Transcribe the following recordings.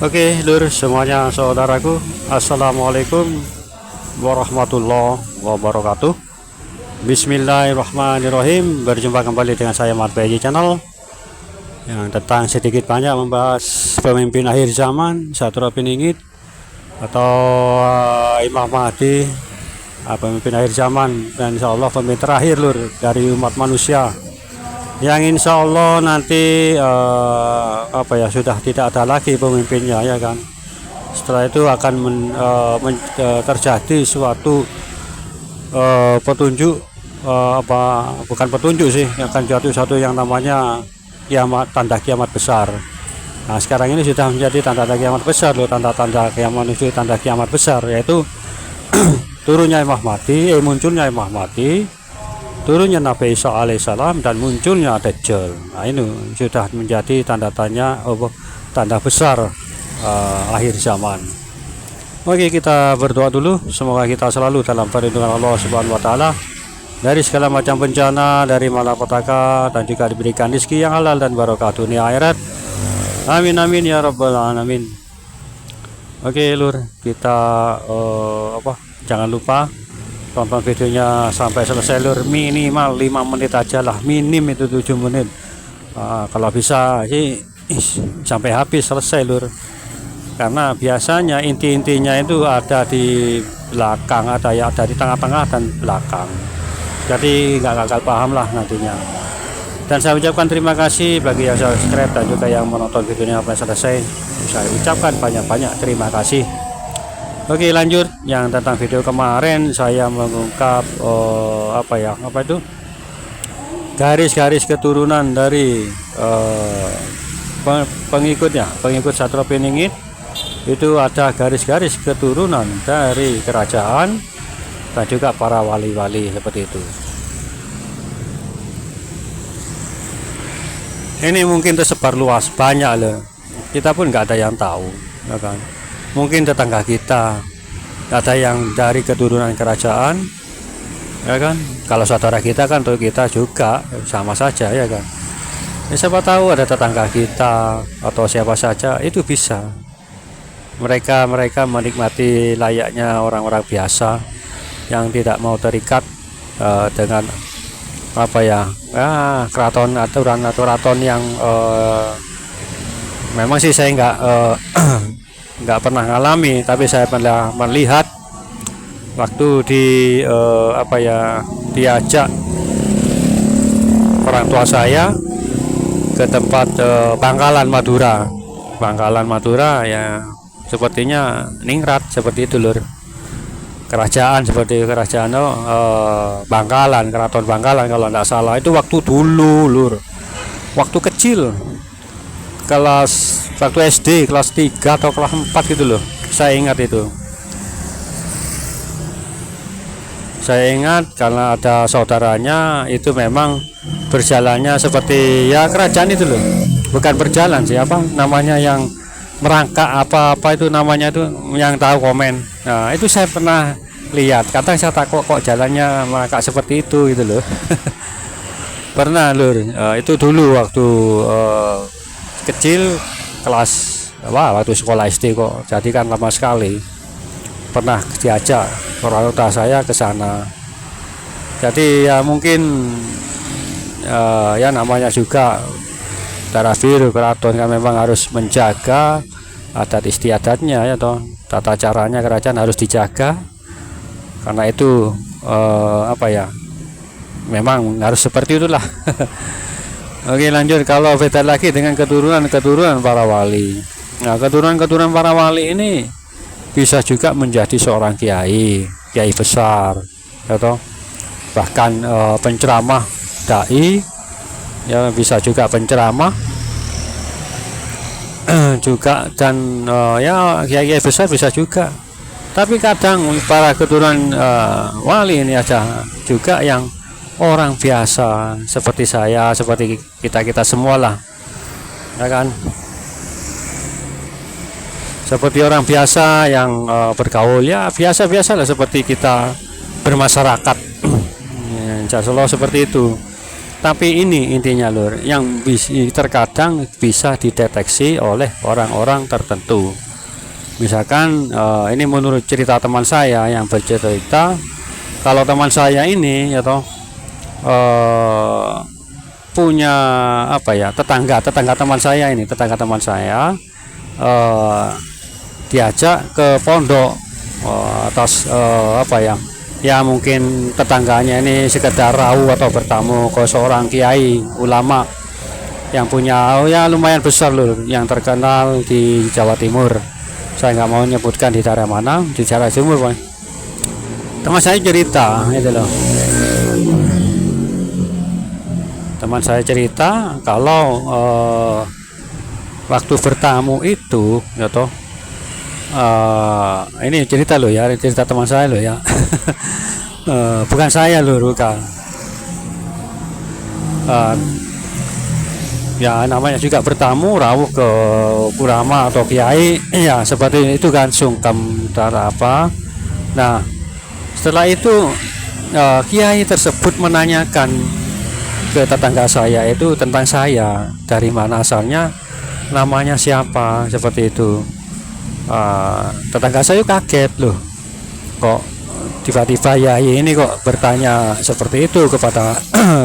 Oke, lur semuanya saudaraku, assalamualaikum warahmatullahi wabarakatuh. Bismillahirrahmanirrahim. Berjumpa kembali dengan saya Mat PJ Channel yang tentang sedikit banyak membahas pemimpin akhir zaman, Satrio Piningit atau Imam Mahdi, pemimpin akhir zaman, dan insya Allah pemimpin terakhir lur dari umat manusia yang insya Allah nanti sudah tidak ada lagi pemimpinnya, ya kan. Setelah itu akan terjadi suatu petunjuk, bukan petunjuk sih, akan jatuh satu yang namanya kiamat, tanda kiamat besar. Nah sekarang ini sudah menjadi tanda-tanda kiamat besar loh, tanda-tanda kiamat menuju tanda kiamat besar, yaitu turunnya Imam Mahdi, munculnya Imam Mahdi, turunnya Nabi Isa alaihissalam, dan munculnya Dajjal. Nah ini sudah menjadi tanda besar akhir zaman. Oke, kita berdoa dulu, semoga kita selalu dalam perlindungan Allah Subhanahu wa taala dari segala macam bencana, dari malapetaka, dan juga diberikan rezeki yang halal dan barokah dunia akhirat. Amin amin ya rabbal alamin. Oke lur, kita jangan lupa tonton videonya sampai selesai lur, minimal 5 menit aja lah, minim itu 7 menit. Kalau bisa sih sampai habis selesai lur, karena biasanya inti-intinya itu ada di belakang, ada di tengah-tengah dan belakang, jadi nggak gagal paham lah nantinya. Dan saya ucapkan terima kasih bagi yang subscribe dan juga yang menonton videonya sampai selesai. Saya ucapkan banyak-banyak terima kasih. Oke, lanjut yang tentang video kemarin, saya mengungkap garis-garis keturunan dari pengikut Satrio Piningit. Itu ada garis-garis keturunan dari kerajaan dan juga para wali-wali seperti itu. Ini mungkin tersebar luas banyak loh, kita pun nggak ada yang tahu, ya kan. Mungkin tetangga kita ada yang dari keturunan kerajaan, ya kan. Kalau saudara kita kan untuk kita juga sama saja, ya kan. Ya, siapa tahu ada tetangga kita atau siapa saja, itu bisa. Mereka menikmati layaknya orang-orang biasa yang tidak mau terikat dengan keraton aturan yang memang sih saya nggak pernah ngalami, tapi saya pernah melihat waktu diajak orang tua saya ke tempat Bangkalan Madura ya, sepertinya ningrat seperti itu lur. Kerajaan Bangkalan, Keraton Bangkalan kalau tidak salah, itu waktu dulu lur, waktu kecil, waktu SD kelas 3 atau kelas 4 gitu loh. Saya ingat karena ada saudaranya itu memang berjalannya seperti ya kerajaan itu loh, bukan berjalan sih, namanya yang merangkak apa itu namanya, itu yang tahu komen. Nah itu saya pernah lihat, kadang saya takut kok jalannya merangkak seperti itu gitu loh. Pernah lur, itu dulu waktu kecil waktu sekolah SD kok, jadi kan lama sekali. Pernah diajak orang tua saya ke sana, jadi ya mungkin ya namanya juga darah biru keraton kan memang harus menjaga adat istiadatnya, ya toh, tata caranya kerajaan harus dijaga, karena itu memang harus seperti itulah. Oke, lanjut. Kalau beda lagi dengan keturunan para wali. Nah, keturunan para wali ini bisa juga menjadi seorang kiai besar, ya toh, bahkan penceramah dai, ya bisa juga penceramah juga, dan kiai besar bisa juga. Tapi kadang para keturunan wali ini aja juga yang orang biasa seperti saya, seperti kita semua lah, ya kan. Seperti orang biasa yang bergaul ya biasa-biasa lah, seperti kita bermasyarakat. Insya Allah seperti itu. Tapi ini intinya lur, yang terkadang bisa dideteksi oleh orang-orang tertentu. Misalkan ini menurut cerita teman saya yang bercerita, kalau teman saya ini ya toh punya tetangga teman saya ini, diajak ke pondok atas ya mungkin tetangganya ini sekedar rawu atau bertamu ke seorang kiai ulama yang punya ya lumayan besar loh, yang terkenal di Jawa Timur. Saya nggak mau menyebutkan di daerah mana, di Jawa Timur, Bang. Teman saya cerita itu loh. Teman saya cerita kalau waktu bertamu itu ya toh ini cerita loh ya, cerita teman saya loh ya. Bukan saya loh, bukan. Ya namanya juga bertamu rawuh ke ulama atau kiai ya seperti itu kan, sungkem apa. Nah setelah itu kiai tersebut menanyakan ke tetangga saya itu tentang saya, dari mana asalnya, namanya siapa, seperti itu. Tetangga saya kaget loh, kok tiba-tiba ya ini kok bertanya seperti itu kepada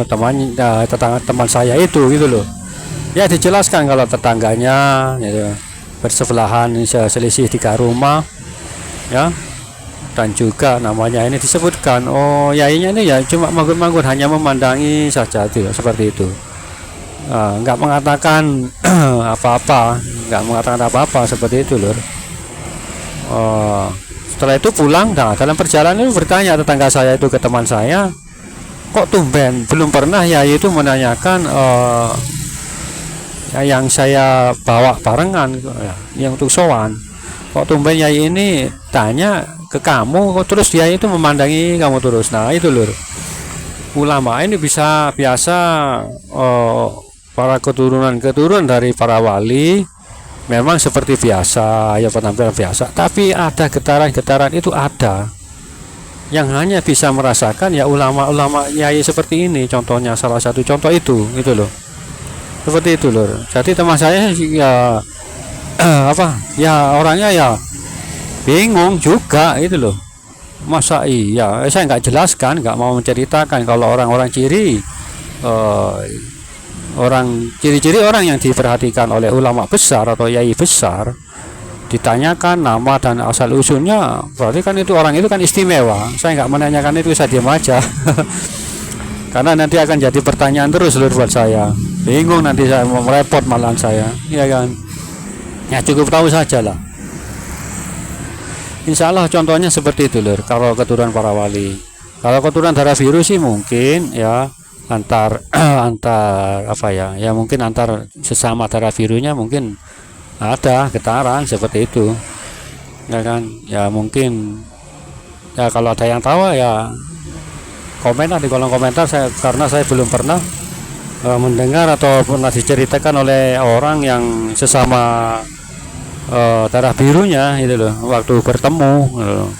teman saya itu gitu loh. Ya dijelaskan kalau tetangganya gitu, bersebelahan, selisih 3 rumah ya, dan juga namanya ini disebutkan. Oh yainya ini ya cuma manggut-manggut, hanya memandangi saja itu, seperti itu. Nggak mengatakan apa-apa, seperti itu lur. Setelah itu pulang, nah dalam perjalanan itu bertanya tetangga saya itu ke teman saya, kok tumben belum pernah ya itu menanyakan yang saya bawa barengan yang untuk sowan, kok tumben ya ini tanya ke kamu, kok terus dia itu memandangi kamu terus. Nah itu lur, ulama ini biasa para keturunan dari para wali memang seperti biasa ya, penampilan biasa, tapi ada getaran itu ada yang hanya bisa merasakan ya ulama-ulama yai seperti ini. Contohnya, salah satu contoh itu loh, seperti itu lur. Jadi teman saya ya orangnya ya bingung juga itu loh, masa iya saya nggak jelaskan, nggak mau menceritakan kalau orang-orang ciri ciri-ciri orang yang diperhatikan oleh ulama besar atau yai besar, ditanyakan nama dan asal usulnya, berarti kan itu orang itu kan istimewa. Saya nggak menanyakan itu, saya diam aja. Karena nanti akan jadi pertanyaan terus lur buat saya, bingung nanti saya mau merepot malahan saya, ya kan. Ya cukup tahu saja lah. Insya Allah contohnya seperti itu lur, kalau keturunan para wali. Kalau keturunan darah biru sih mungkin ya antar mungkin antar sesama darah birunya mungkin ada getaran seperti itu ya kan. Ya mungkin ya kalau ada yang tahu ya komen di kolom komentar. Karena saya belum pernah mendengar atau pernah diceritakan oleh orang yang sesama darah birunya itu loh, waktu bertemu loh.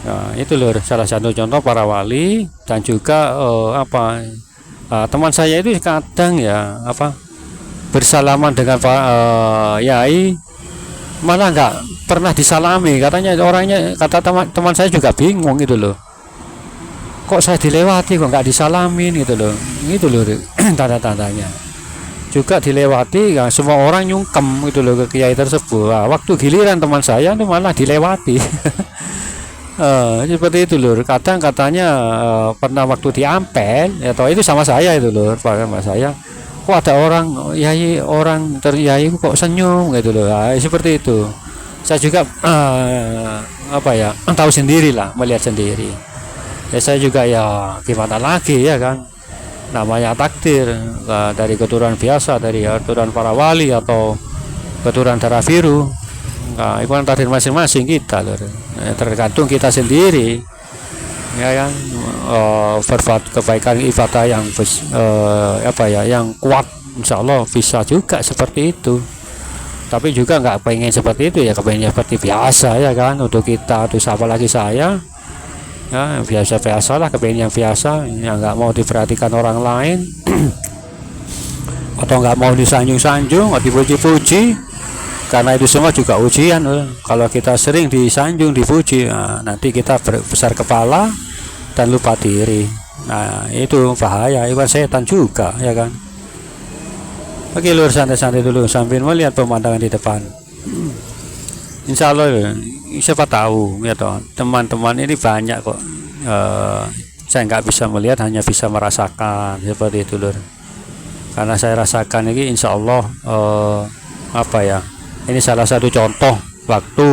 Nah, itu loh salah satu contoh para wali. Dan juga teman saya itu kadang ya bersalaman dengan Pak yai, malah nggak pernah disalami katanya. Orangnya, kata teman saya juga bingung gitu loh, kok saya dilewati kok nggak disalamin gitu loh. Itu loh tanda-tandanya juga dilewati ya, semua orang nyungkem gitu loh ke kiai tersebut. Waktu giliran teman saya itu malah dilewati. Seperti itu lur. Kadang katanya pernah waktu di Ampel atau itu sama saya itu lur, sama saya, kok ada orang yai, orang teryai kok senyum gitu loh. Seperti itu. Saya juga tahu sendiri lah, melihat sendiri. Ya saya juga ya gimana lagi ya kan, namanya takdir. Dari keturunan biasa, dari keturunan para wali atau keturunan darah biru, nah itu kan takdir masing-masing kita lur. Tergantung kita sendiri ya kan, berbuat kebaikan ibadah yang yang kuat, insya Allah bisa juga seperti itu. Tapi juga nggak pengen seperti itu ya, kepengen seperti biasa ya kan. Untuk kita, terus apalagi saya ya biasa-biasa lah, kepengen yang biasa, yang nggak mau diperhatikan orang lain atau nggak mau disanjung-sanjung, nggak dipuji-puji, karena itu semua juga ujian. Kalau kita sering disanjung, dipuji, nah, nanti kita besar kepala dan lupa diri. Nah itu bahaya, itu setan juga, ya kan. Oke lur, santai-santai dulu sambil melihat pemandangan di depan. Insya Allah, siapa tahu ya toh, teman-teman ini banyak kok. Saya nggak bisa melihat, hanya bisa merasakan seperti itu lur. Karena saya rasakan ini, insya Allah apa ya? Ini salah satu contoh waktu